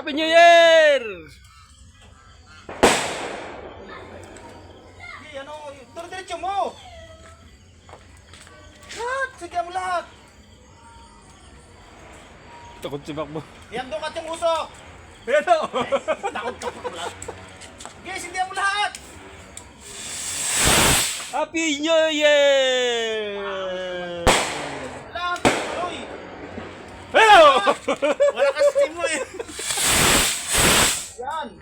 Happy New Year! Hey, ano, diretso mo! Lahat! Sige mo lahat! Takot si Bakbo. Yan doon kat yung usok! Ayan o! Takot ka pa lahat! Sige, sige mo lahat! Happy New Year! Lahat! Tuloy! Hello! Wala ka sa team mo eh! Yan!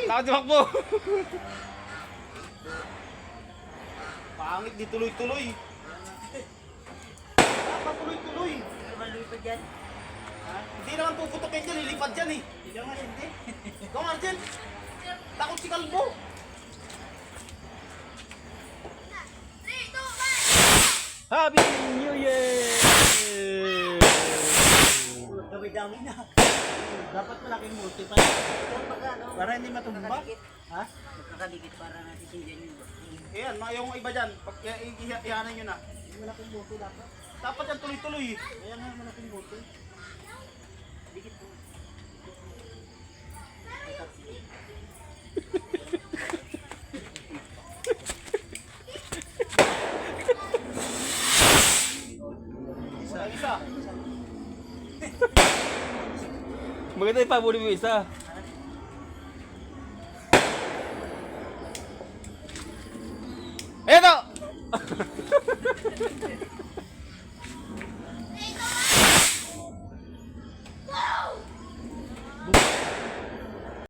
Takot si Bakbo. Pangit di tuloy-tuloy! Tuloy-tuloy! Malupad yan. Hindi naman puputokin dyan, lilipad dyan eh! Hindi nga hindi. Ikaw Arjen! Takot si Kalbo! Happy New Year! Dami-dami na. Dapat malaking multi pa. Ano? Para hindi matumba. Magkakadikit. Ha? Magkakadikit para natitindihan yun. Ayan, yung iba dyan, pag ihanan nyo na. Malaking multi dapat. Dapat yan tuloy-tuloy eh. Ayan nga, malaking multi. Dikit po. Isa. Maganda yung pabuli mo isa.